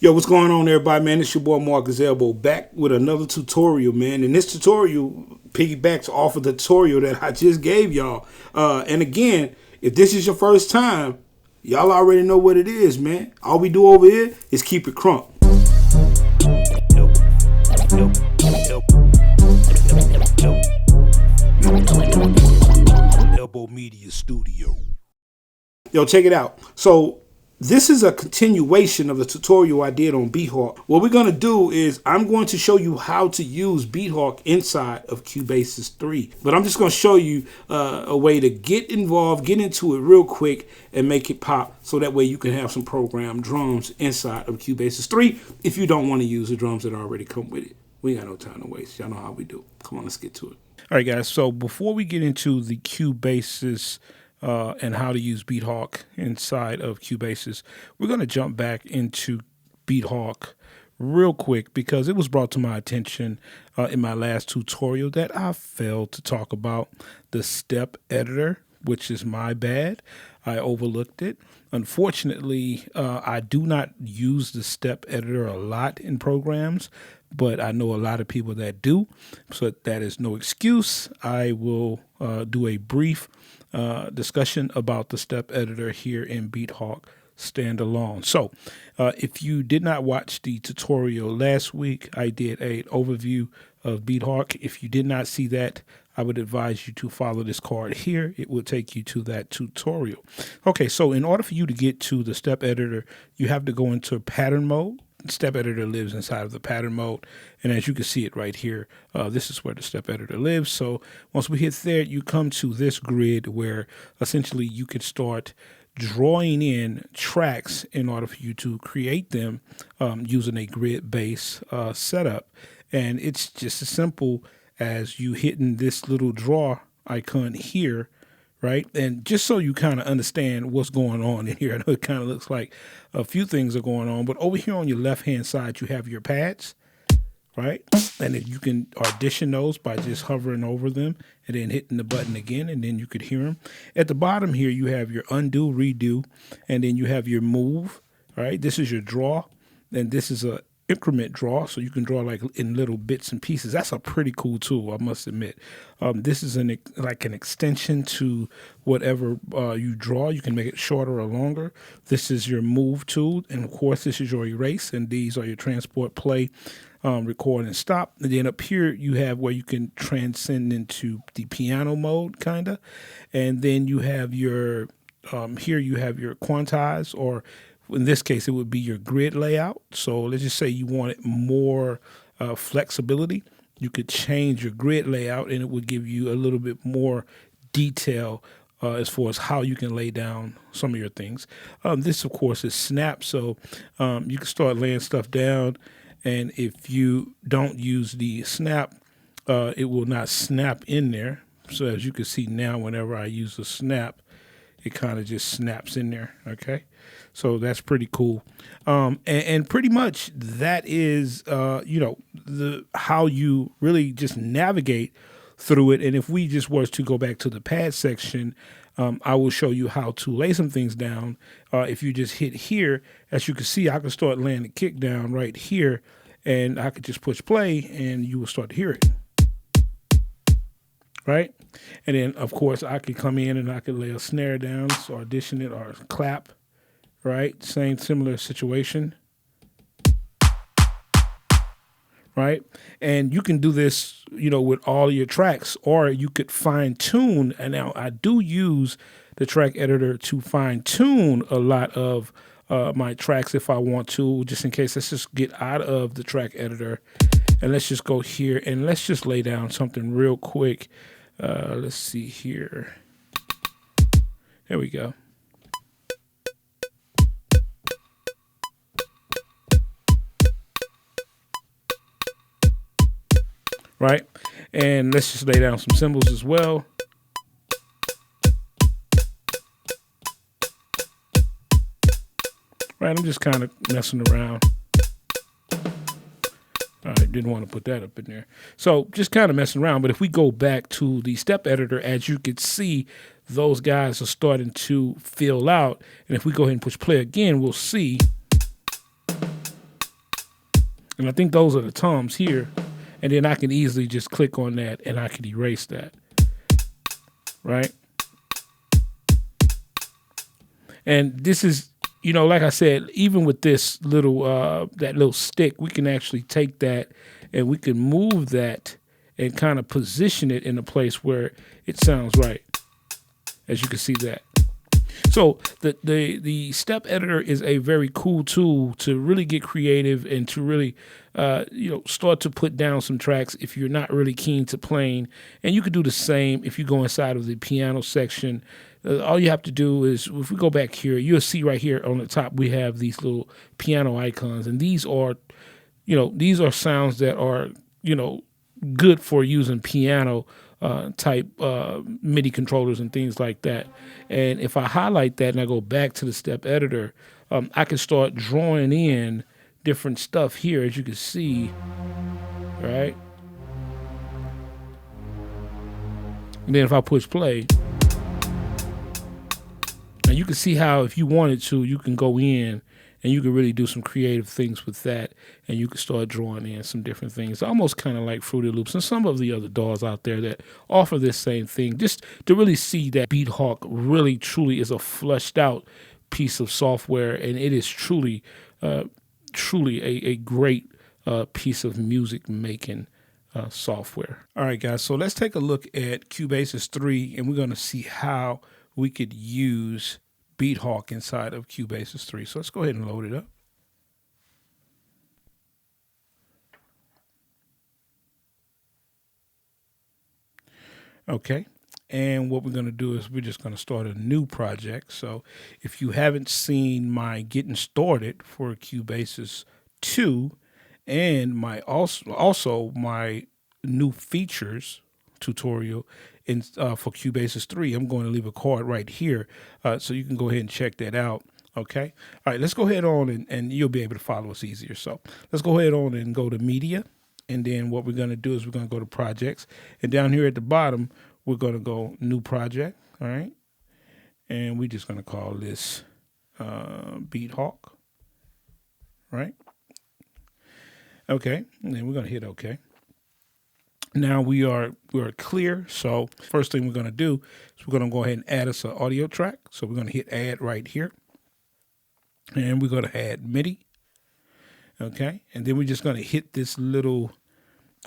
Yo, what's going on, everybody, man? It's your boy Marcus Elbow back with another tutorial, man. And this tutorial piggybacks off of the tutorial that I just gave y'all. And again, if this is your first time, y'all already know what it is, man. All we do over here is keep it crunk. Elbow Media Studio. Yo, check it out. So this is a continuation of the tutorial I did on BeatHawk. What we're going to do is I'm going to show you how to use BeatHawk inside of Cubasis 3. But I'm just going to show you a way to get involved, get into it real quick, and make it pop. So that way you can have some programmed drums inside of Cubasis 3 if you don't want to use the drums that already come with it. We ain't got no time to waste. Y'all know how we do. Come on, let's get to it. All right, guys. So before we get into the Cubasis and how to use BeatHawk inside of Cubasis, we're going to jump back into BeatHawk real quick because it was brought to my attention in my last tutorial that I failed to talk about the step editor, which is my bad. I overlooked it. Unfortunately, I do not use the step editor a lot in programs, but I know a lot of people that do, so that is no excuse. I will do a brief discussion about the step editor here in BeatHawk standalone. So if you did not watch the tutorial last week, I did an overview of BeatHawk. If you did not see that, I would advise you to follow this card here. It will take you to that tutorial. Okay, so in order for you to get to the step editor, you have to go into pattern mode. Step editor lives inside of the pattern mode, and as you can see it right here, this is where the step editor lives. So once we hit there, you come to this grid where essentially you could start drawing in tracks in order for you to create them using a grid base setup. And it's just as simple as you hitting this little draw icon here, right? And just so you kind of understand what's going on in here, I know it kind of looks like a few things are going on, but over here on your left-hand side, you have your pads, right? And if you can audition those by just hovering over them and then hitting the button again, and then you could hear them. At the bottom here, you have your undo, redo, and then you have your move, right? This is your draw, and this is a increment draw, so you can draw like in little bits and pieces. That's a pretty cool tool, I must admit. This is like an extension to whatever you draw. You can make it shorter or longer. This is your move tool, and of course this is your erase, and these are your transport, play, record, and stop. And then up here you have where you can transcend into the piano mode, kinda, and then you have your here you have your quantize, or in this case, it would be your grid layout. So let's just say you wanted more flexibility. You could change your grid layout, and it would give you a little bit more detail as far as how you can lay down some of your things. This, of course, is snap. So you can start laying stuff down. And if you don't use the snap, it will not snap in there. So as you can see now, whenever I use the snap, it kind of just snaps in there, okay? So that's pretty cool. And pretty much that is, you know, how you really just navigate through it. And if we just was to go back to the pad section, I will show you how to lay some things down. If you just hit here, as you can see, I can start laying the kick down right here, and I could just push play, and you will start to hear it. Right? And then, of course, I could come in and I could lay a snare down, so audition it or clap, right? Same similar situation, right? And you can do this, you know, with all your tracks, or you could fine tune. And now I do use the track editor to fine tune a lot of my tracks if I want to, just in case. Let's just get out of the track editor and let's just go here and let's just lay down something real quick. Let's see here. There we go. Right? And let's just lay down some cymbals as well. Right, I'm just kind of messing around. I didn't want to put that up in there. So just kind of messing around. But if we go back to the step editor, as you can see, those guys are starting to fill out. And if we go ahead and push play again, we'll see And I think those are the toms here. And then I can easily just click on that and I can erase that, right? And this is, like I said, even with this little, that little stick, we can actually take that and we can move that and kind of position it in a place where it sounds right, as you can see that. So the step editor is a very cool tool to really get creative and to really start to put down some tracks if you're not really keen to playing. And you could do the same if you go inside of the piano section. All you have to do is, if we go back here, you'll see right here on the top we have these little piano icons, and these are sounds that are good for using piano type MIDI controllers and things like that. And if I highlight that and I go back to the step editor, I can start drawing in different stuff here, as you can see, right? And then if I push play, and you can see how if you wanted to, you can go in and you can really do some creative things with that, and you can start drawing in some different things, almost kind of like Fruity Loops and some of the other DAWs out there that offer this same thing, just to really see that BeatHawk really, truly is a fleshed out piece of software, and it is truly a great piece of music making software. All right, guys, so let's take a look at Cubasis 3, and we're going to see how we could use BeatHawk inside of Cubasis 3. So let's go ahead and load it up. Okay. And what we're going to do is we're just going to start a new project. So if you haven't seen my getting started for Cubasis 2 and my also my new features tutorial for Cubasis 3, I'm going to leave a card right here so you can go ahead and check that out. Okay. All right, let's go ahead on and you'll be able to follow us easier. So let's go ahead on and go to media. And then what we're going to do is we're going to go to projects. And down here at the bottom, we're going to go new project. All right. And we're just going to call this BeatHawk. Right. Okay. And then we're going to hit OK. Now we're clear. So first thing we're going to do is we're going to go ahead and add us an audio track. So we're going to hit add right here. And we're going to add MIDI. Okay. And then we're just going to hit this little,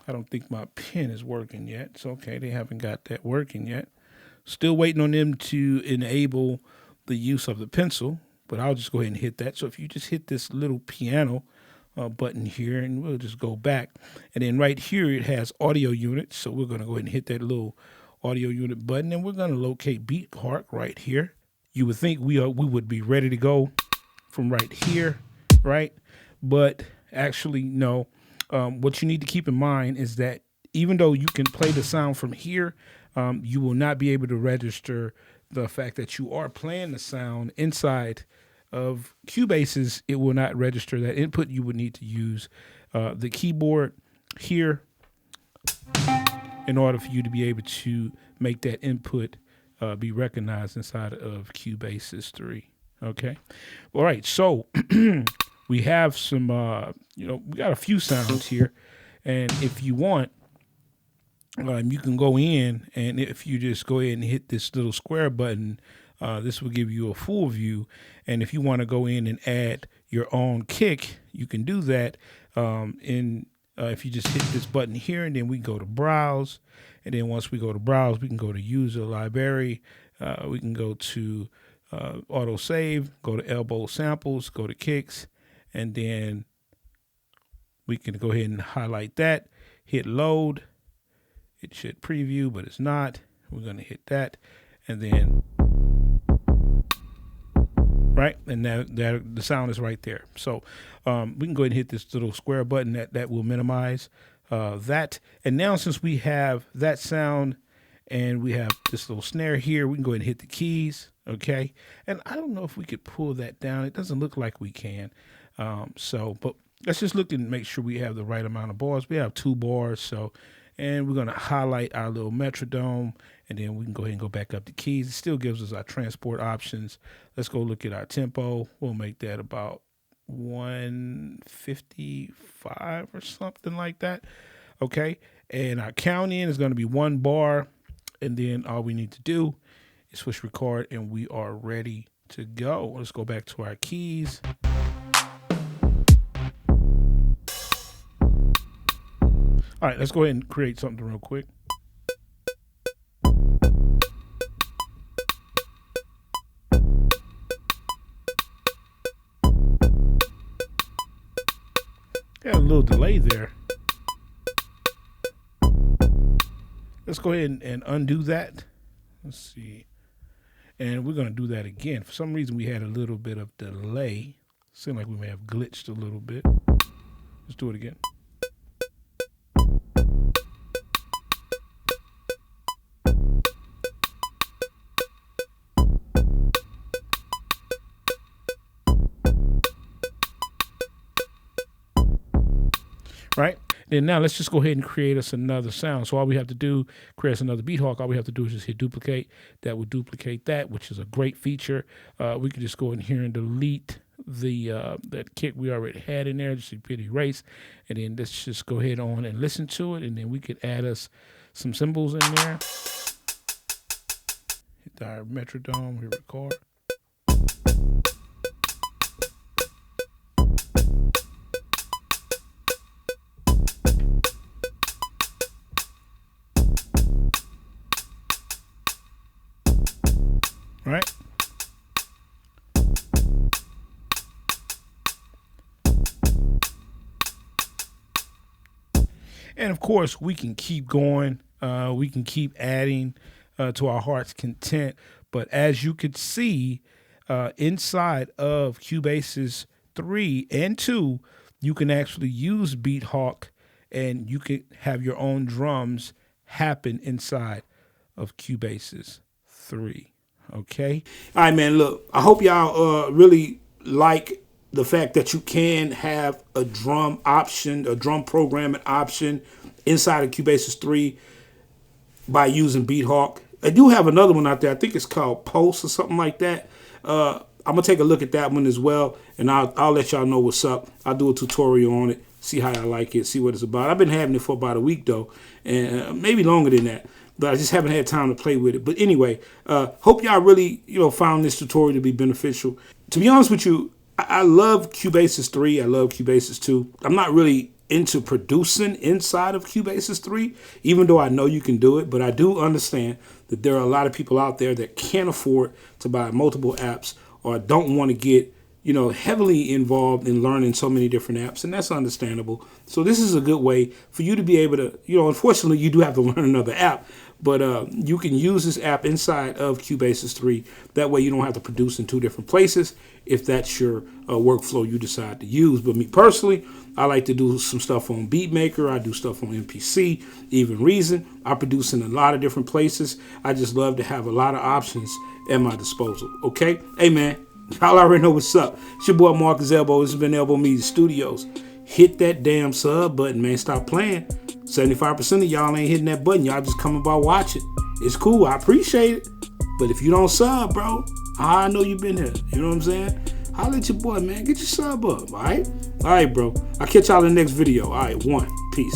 I don't think my pen is working yet. So, okay, they haven't got that working yet. Still waiting on them to enable the use of the pencil, but I'll just go ahead and hit that. So if you just hit this little piano button here, and we'll just go back. And then right here, it has audio units. So we're going to go ahead and hit that little audio unit button, and we're going to locate BeatHawk right here. You would think we would be ready to go from right here, right? But actually, no. What you need to keep in mind is that even though you can play the sound from here, you will not be able to register the fact that you are playing the sound inside of Cubasis. It will not register that input. You would need to use the keyboard here in order for you to be able to make that input be recognized inside of Cubasis 3. Okay. All right. So we have some, we got a few sounds here. And if you want, you can go in, and if you just go ahead and hit this little square button, this will give you a full view. And if you want to go in and add your own kick, you can do that. If you just hit this button here, and then we go to browse. And then once we go to browse, we can go to user library. We can go to auto save, go to elbow samples, go to kicks, and then we can go ahead and highlight that, hit load. It should preview, but it's not. We're going to hit that, and then right, and that the sound is right there. So we can go ahead and hit this little square button that will minimize that. And now since we have that sound and we have this little snare here, we can go ahead and hit the keys. Okay, and I don't know if we could pull that down. It doesn't look like we can. But let's just look and make sure we have the right amount of bars. We have 2 bars, so, and we're going to highlight our little metronome, and then we can go ahead and go back up the keys. It still gives us our transport options. Let's go look at our tempo. We'll make that about 155 or something like that. Okay, and our count in is going to be 1 bar, and then all we need to do is push record, and we are ready to go. Let's go back to our keys. All right, let's go ahead and create something real quick. Got a little delay there. Let's go ahead and undo that. Let's see. And we're going to do that again. For some reason, we had a little bit of delay. Seemed like we may have glitched a little bit. Let's do it again. Right? Then now let's just go ahead and create us another sound. So all we have to do, create us another BeatHawk. All we have to do is just hit duplicate. That would duplicate that, which is a great feature. We can just go in here and delete the that kick we already had in there. Just hit erase, and then let's just go ahead on and listen to it, and then we could add us some cymbals in there. Hit our metronome. Hit record. Right? And of course, we can keep going. We can keep adding to our heart's content. But as you could see, inside of Cubasis 3 and 2, you can actually use BeatHawk, and you can have your own drums happen inside of Cubasis 3. Okay. All right, man. Look, I hope y'all really like the fact that you can have a drum option, a drum programming option inside of Cubasis 3 by using BeatHawk. I do have another one out there. I think it's called Pulse or something like that. I'm gonna take a look at that one as well, and I'll let y'all know what's up. I'll do a tutorial on it, see how I like it, see what it's about. I've been having it for about a week though, and maybe longer than that. But I just haven't had time to play with it. But anyway, hope y'all really, found this tutorial to be beneficial. To be honest with you, I love Cubasis 3. I love Cubasis 2. I'm not really into producing inside of Cubasis 3, even though I know you can do it. But I do understand that there are a lot of people out there that can't afford to buy multiple apps or don't want to get, heavily involved in learning so many different apps, and that's understandable. So this is a good way for you to be able to, unfortunately, you do have to learn another app, but you can use this app inside of Cubasis 3. That way you don't have to produce in 2 different places if that's your workflow you decide to use. But me personally, I like to do some stuff on BeatMaker. I do stuff on MPC, Even Reason. I produce in a lot of different places. I just love to have a lot of options at my disposal. Okay? Hey, man. Y'all already know what's up. It's your boy Marcus Elbow. This has been Elbow Media Studios. Hit that damn sub button, man. Stop playing. 75% of y'all ain't hitting that button. Y'all just coming by watching. It's cool. I appreciate it. But if you don't sub, bro, I know you've been here. You know what I'm saying? Holla at your boy, man. Get your sub up, all right? All right, bro. I'll catch y'all in the next video. All right, 1. Peace.